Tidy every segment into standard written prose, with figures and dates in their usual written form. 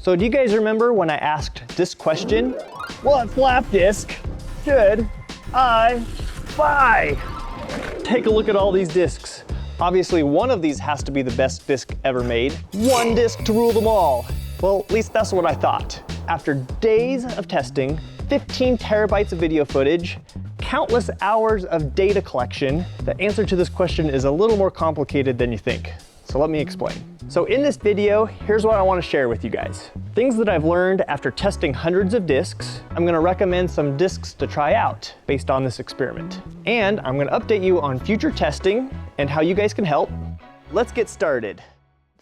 So do you guys remember when I asked this question? What flap disk should I buy? Take a look at all these discs. Obviously, one of these has to be the best disc ever made. One disc to rule them all. Well, at least that's what I thought. After days of testing, 15 terabytes of video footage, countless hours of data collection, the answer to this question is a little more complicated than you think. So let me explain. So in this video, here's what I want to share with you guys. Things that I've learned after testing hundreds of discs. I'm going to recommend some discs to try out based on this experiment. And I'm going to update you on future testing and how you guys can help. Let's get started.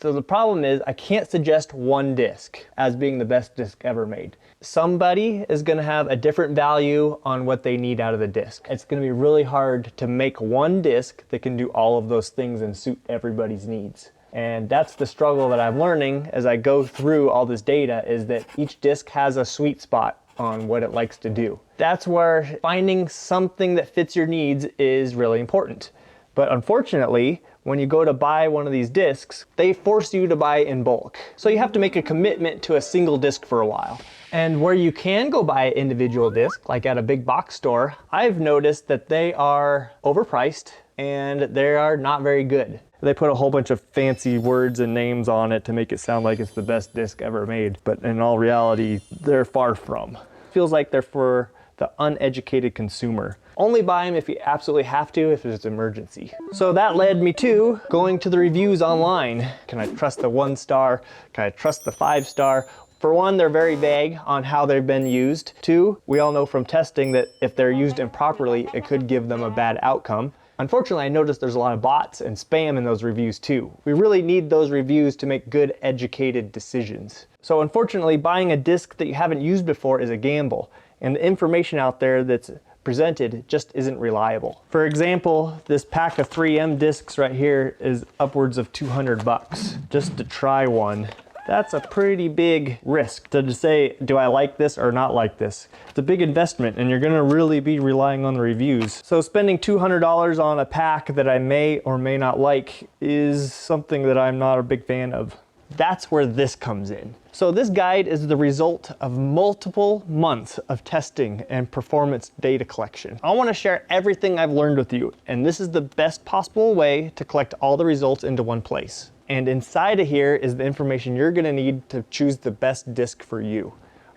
So the problem is I can't suggest one disc as being the best disc ever made. Somebody is going to have a different value on what they need out of the disc. It's going to be really hard to make one disc that can do all of those things and suit everybody's needs. And that's the struggle that I'm learning as I go through all this data, is that each disc has a sweet spot on what it likes to do. That's where finding something that fits your needs is really important. But unfortunately, when you go to buy one of these discs, they force you to buy in bulk. So you have to make a commitment to a single disc for a while. And where you can go buy an individual disc, like at a big box store, I've noticed that they are overpriced and they are not very good. They put a whole bunch of fancy words and names on it to make it sound like it's the best disc ever made. But in all reality, they're far from. Feels like they're for the uneducated consumer. Only buy them if you absolutely have to, if it's an emergency. So that led me to going to the reviews online. Can I trust the 1-star? Can I trust the 5-star? For one, they're very vague on how they've been used. Two, we all know from testing that if they're used improperly, it could give them a bad outcome. Unfortunately, I noticed there's a lot of bots and spam in those reviews too. We really need those reviews to make good, educated decisions. So unfortunately, buying a disc that you haven't used before is a gamble, and the information out there that's presented just isn't reliable. For example, this pack of 3M discs right here is upwards of 200 bucks just to try one. That's a pretty big risk to say, do I like this or not like this? It's a big investment and you're gonna really be relying on the reviews. So spending $200 on a pack that I may or may not like is something that I'm not a big fan of. That's where this comes in. So this guide is the result of multiple months of testing and performance data collection. I want to share everything I've learned with you, and this is the best possible way to collect all the results into one place. And inside of here is the information you're going to need to choose the best disc for you.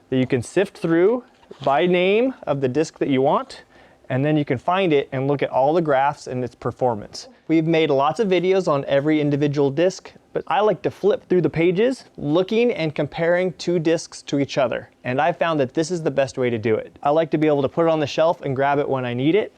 That you can sift through by name of the disc that you want, and then you can find it and look at all the graphs and its performance. We've made lots of videos on every individual disc, but I like to flip through the pages, looking and comparing two discs to each other. And I found that this is the best way to do it. I like to be able to put it on the shelf and grab it when I need it.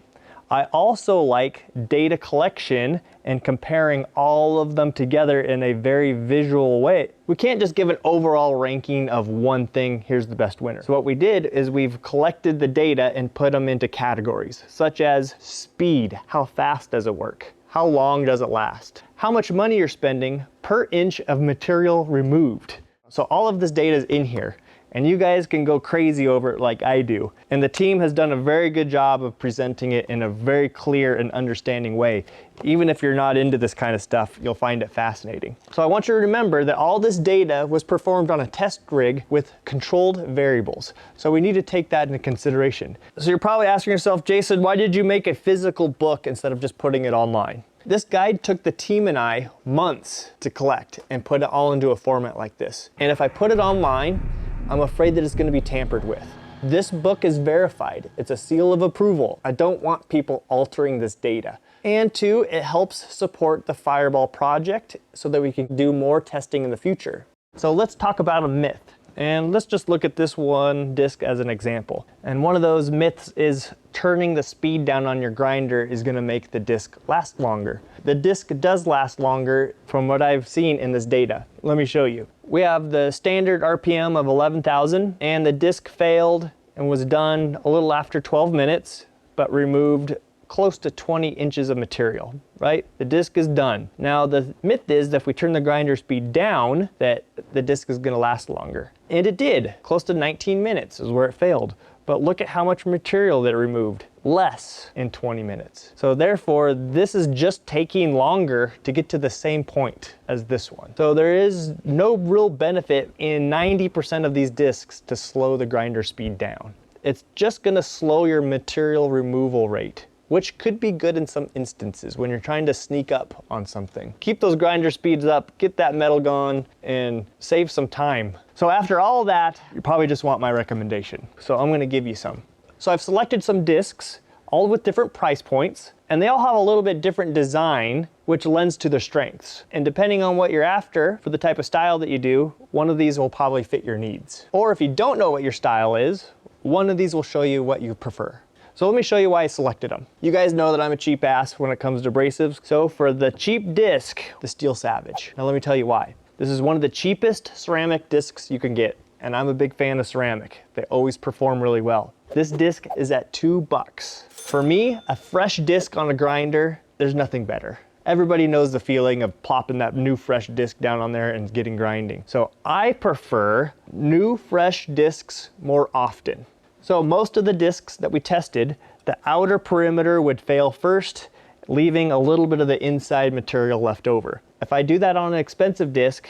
I also like data collection and comparing all of them together in a very visual way. We can't just give an overall ranking of one thing, here's the best winner. So what we did is we've collected the data and put them into categories, such as speed, how fast does it work? How long does it last? How much money you're spending per inch of material removed. So all of this data is in here, and you guys can go crazy over it like I do. And the team has done a very good job of presenting it in a very clear and understanding way. Even if you're not into this kind of stuff, you'll find it fascinating. So I want you to remember that all this data was performed on a test rig with controlled variables. So we need to take that into consideration. So you're probably asking yourself, Jason, why did you make a physical book instead of just putting it online? This guide took the team and I months to collect and put it all into a format like this. And if I put it online, I'm afraid that it's going to be tampered with. This book is verified. It's a seal of approval. I don't want people altering this data. And two, it helps support the Fireball project so that we can do more testing in the future. So let's talk about a myth. And let's just look at this one disc as an example. And one of those myths is turning the speed down on your grinder is going to make the disc last longer. The disc does last longer from what I've seen in this data. Let me show you. We have the standard RPM of 11,000, and the disc failed and was done a little after 12 minutes, but removed close to 20 inches of material, right? The disc is done. Now the myth is that if we turn the grinder speed down, that the disc is gonna last longer. And it did. Close to 19 minutes is where it failed. But look at how much material that it removed. less in 20 minutes. So therefore, this is just taking longer to get to the same point as this one. So there is no real benefit in 90% of these discs to slow the grinder speed down. It's just gonna slow your material removal rate, which could be good in some instances when you're trying to sneak up on something. Keep those grinder speeds up, get that metal gone, and save some time. So after all that, you probably just want my recommendation. So I'm gonna give you some. So I've selected some discs, all with different price points, and they all have a little bit different design, which lends to their strengths. And depending on what you're after, for the type of style that you do, one of these will probably fit your needs. Or if you don't know what your style is, one of these will show you what you prefer. So let me show you why I selected them. You guys know that I'm a cheap ass when it comes to abrasives. So for the cheap disc, the Steel Savage. Now let me tell you why. This is one of the cheapest ceramic discs you can get, and I'm a big fan of ceramic. They always perform really well. This disc is at $2. For me, a fresh disc on a grinder, there's nothing better. Everybody knows the feeling of plopping that new fresh disc down on there and getting grinding. So I prefer new fresh discs more often. So most of the discs that we tested, the outer perimeter would fail first, leaving a little bit of the inside material left over. If I do that on an expensive disc,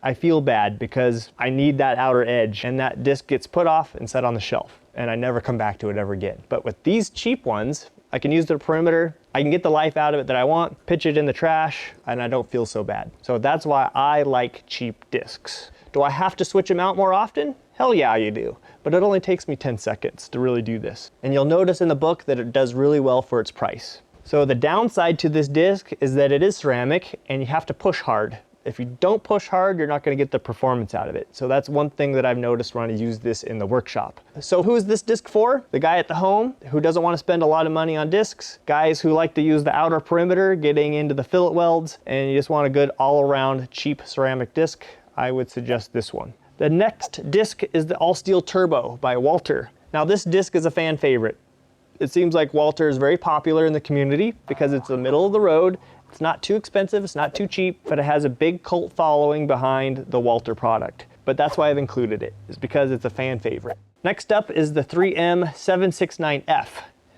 I feel bad because I need that outer edge, and that disc gets put off and set on the shelf, and I never come back to it ever again. But with these cheap ones, I can use the perimeter, I can get the life out of it that I want, pitch it in the trash, and I don't feel so bad. So that's why I like cheap discs. Do I have to switch them out more often? Hell yeah, you do. But it only takes me 10 seconds to really do this. And you'll notice in the book that it does really well for its price. So the downside to this disc is that it is ceramic and you have to push hard. If you don't push hard, you're not gonna get the performance out of it. So that's one thing that I've noticed when I use this in the workshop. So who is this disc for? The guy at the home who doesn't wanna spend a lot of money on discs, guys who like to use the outer perimeter, getting into the fillet welds, and you just want a good all-around cheap ceramic disc, I would suggest this one. The next disc is the All Steel Turbo by Walter. Now this disc is a fan favorite. It seems like Walter is very popular in the community because it's the middle of the road. It's not too expensive, it's not too cheap, but it has a big cult following behind the Walter product. But that's why I've included it, is because it's a fan favorite. Next up is the 3M 769F.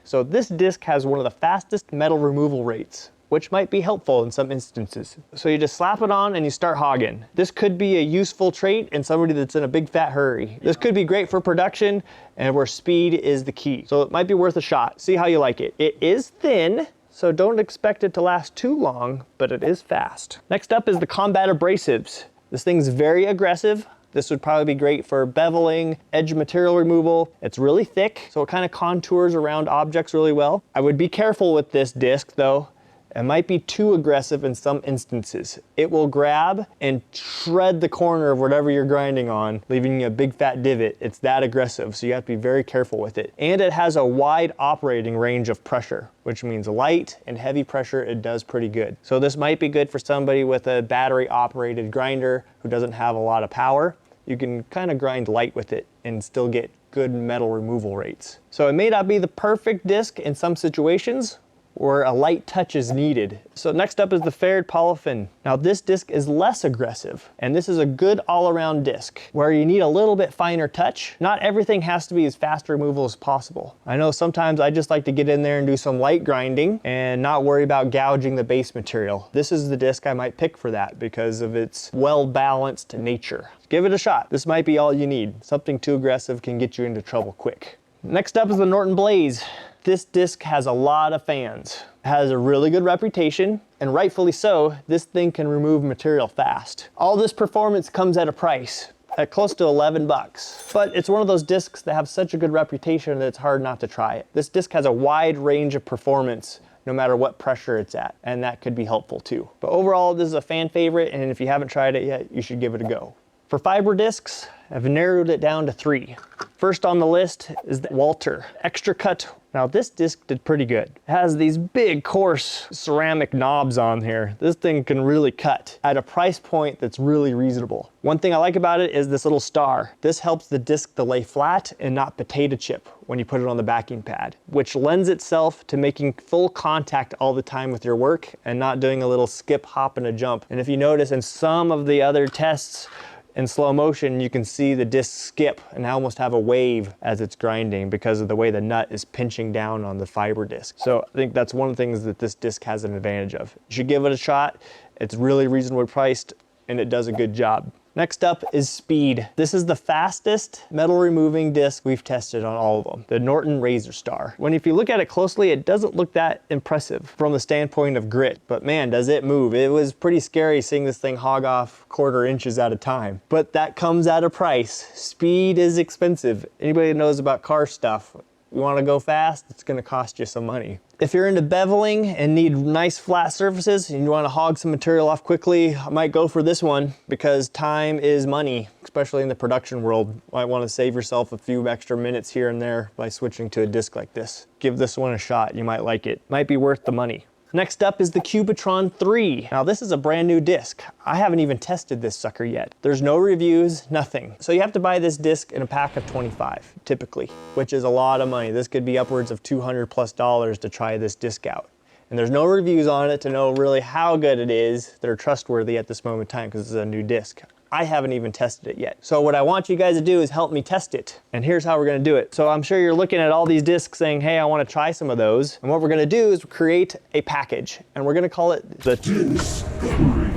So this disc has one of the fastest metal removal rates, which might be helpful in some instances. So you just slap it on and you start hogging. This could be a useful trait in somebody that's in a big fat hurry. This could be great for production and where speed is the key. So it might be worth a shot. See how you like it. It is thin, so don't expect it to last too long, but it is fast. Next up is the Combat Abrasives. This thing's very aggressive. This would probably be great for beveling, edge material removal. It's really thick, so it kind of contours around objects really well. I would be careful with this disc though. It might be too aggressive in some instances. It will grab and shred the corner of whatever you're grinding on, leaving you a big fat divot. It's that aggressive, so you have to be very careful with it. And it has a wide operating range of pressure, which means light and heavy pressure, it does pretty good. So this might be good for somebody with a battery operated grinder who doesn't have a lot of power. You can kind of grind light with it and still get good metal removal rates. So it may not be the perfect disc in some situations, where a light touch is needed. So next up is the Ferred Polyfin. Now this disc is less aggressive, and this is a good all-around disc where you need a little bit finer touch. Not everything has to be as fast removal as possible. I know sometimes I just like to get in there and do some light grinding and not worry about gouging the base material. This is the disc I might pick for that because of its well-balanced nature. Give it a shot. This might be all you need. Something too aggressive can get you into trouble quick. Next up is the Norton Blaze. This disc has a lot of fans. It has a really good reputation, and rightfully so. This thing can remove material fast. All this performance comes at a price, at close to 11 bucks. But it's one of those discs that have such a good reputation that it's hard not to try it. This disc has a wide range of performance no matter what pressure it's at, and that could be helpful too. But overall, this is a fan favorite, and if you haven't tried it yet, you should give it a go. For fiber discs, I've narrowed it down to 3. First on the list is the Walter Extra Cut. Now this disc did pretty good. It has these big coarse ceramic knobs on here. This thing can really cut at a price point that's really reasonable. One thing I like about it is this little star. This helps the disc to lay flat and not potato chip when you put it on the backing pad, which lends itself to making full contact all the time with your work and not doing a little skip, hop, and a jump. And if you notice in some of the other tests, In slow motion, you can see the disc skip and almost have a wave as it's grinding because of the way the nut is pinching down on the fiber disc. So I think that's one of the things that this disc has an advantage of. You should give it a shot. It's really reasonably priced and it does a good job. Next up is speed. This is the fastest metal removing disc we've tested on all of them, the Norton Razor Star. If you look at it closely, it doesn't look that impressive from the standpoint of grit, but man, does it move. It was pretty scary seeing this thing hog off 1/4 inches at a time, but that comes at a price. Speed is expensive. Anybody that knows about car stuff, you wanna go fast, it's gonna cost you some money. If you're into beveling and need nice flat surfaces and you wanna hog some material off quickly, I might go for this one because time is money, especially in the production world. You might wanna save yourself a few extra minutes here and there by switching to a disc like this. Give this one a shot, you might like it. Might be worth the money. Next up is the Cubitron 3. Now this is a brand new disc. I haven't even tested this sucker yet. There's no reviews, nothing. So you have to buy this disc in a pack of 25, typically, which is a lot of money. This could be upwards of $200+ to try this disc out. And there's no reviews on it to know really how good it is that are trustworthy at this moment in time because this is a new disc. I haven't even tested it yet. So what I want you guys to do is help me test it. And here's how we're gonna do it. So I'm sure you're looking at all these discs saying, hey, I wanna try some of those. And what we're gonna do is create a package and we're gonna call it the Disc-overy.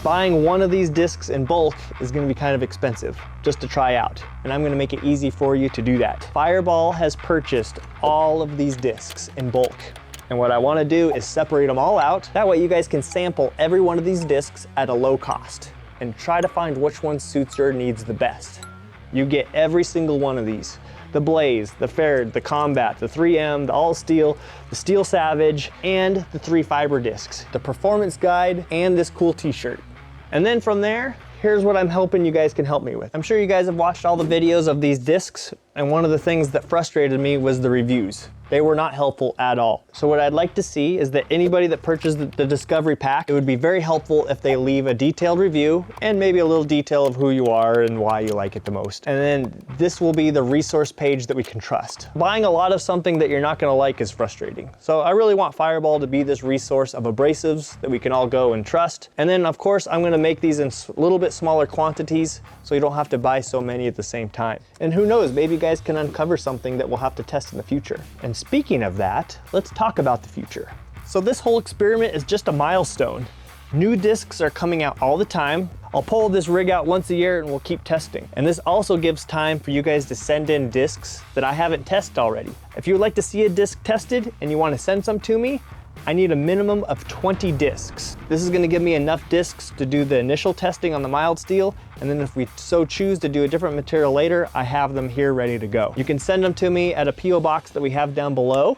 Buying one of these discs in bulk is gonna be kind of expensive just to try out. And I'm gonna make it easy for you to do that. Fireball has purchased all of these discs in bulk. And what I want to do is separate them all out. That way you guys can sample every one of these discs at a low cost and try to find which one suits your needs the best. You get every single one of these. The Blaze, the Fared, the Combat, the 3M, the All Steel, the Steel Savage, and the 3 fiber discs, the Performance Guide, and this cool t-shirt. And then from there, here's what I'm hoping you guys can help me with. I'm sure you guys have watched all the videos of these discs, and one of the things that frustrated me was the reviews. They were not helpful at all. So what I'd like to see is that anybody that purchased the Discovery Pack, it would be very helpful if they leave a detailed review and maybe a little detail of who you are and why you like it the most. And then this will be the resource page that we can trust. Buying a lot of something that you're not gonna like is frustrating. So I really want Fireball to be this resource of abrasives that we can all go and trust. And then of course, I'm gonna make these in a little bit smaller quantities so you don't have to buy so many at the same time. And who knows, maybe you guys can uncover something that we'll have to test in the future. And speaking of that, let's talk about the future. So this whole experiment is just a milestone. New discs are coming out all the time. I'll pull this rig out once a year and we'll keep testing. And this also gives time for you guys to send in discs that I haven't tested already. If you would like to see a disc tested and you want to send some to me, I need a minimum of 20 discs. This is gonna give me enough discs to do the initial testing on the mild steel, and then if we so choose to do a different material later, I have them here ready to go. You can send them to me at a PO box that we have down below,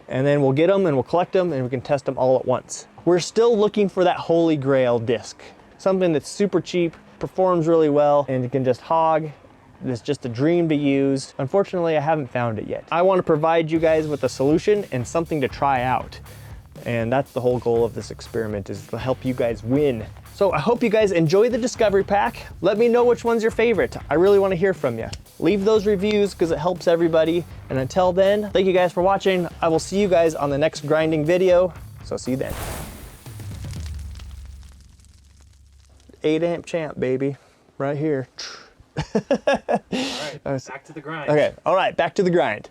and then we'll get them and we'll collect them and we can test them all at once. We're still looking for that holy grail disc. Something that's super cheap, performs really well, and you can just hog. It's just a dream to use. Unfortunately, I haven't found it yet. I wanna provide you guys with a solution and something to try out. And that's the whole goal of this experiment, is to help you guys win. So I hope you guys enjoy the Discovery Pack. Let me know which one's your favorite. I really want to hear from you. Leave those reviews because it helps everybody. And until then, thank you guys for watching. I will see you guys on the next grinding video. So see you then. 8 amp champ, baby. Right here. All right, back to the grind. Okay, all right, back to the grind.